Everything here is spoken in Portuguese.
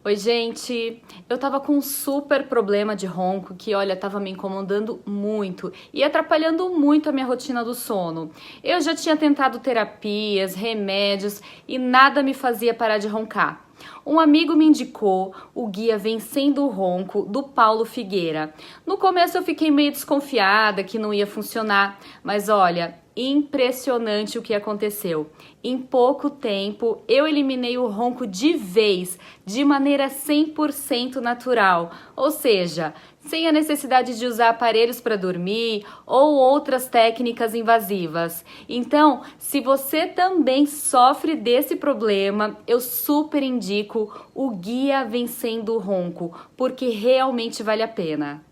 Oi, gente. Eu tava com um super problema de ronco que, olha, tava me incomodando muito e atrapalhando muito a minha rotina do sono. Eu já tinha tentado terapias, remédios e nada me fazia parar de roncar. Um amigo me indicou o guia Vencendo o Ronco, do Paulo Figueira. No começo eu fiquei meio desconfiada que não ia funcionar, mas olha, impressionante o que aconteceu. Em pouco tempo, eu eliminei o ronco de vez, de maneira 100% natural, ou seja, sem a necessidade de usar aparelhos para dormir ou outras técnicas invasivas. Então, se você também sofre desse problema, eu super indico o Guia Vencendo o Ronco, porque realmente vale a pena.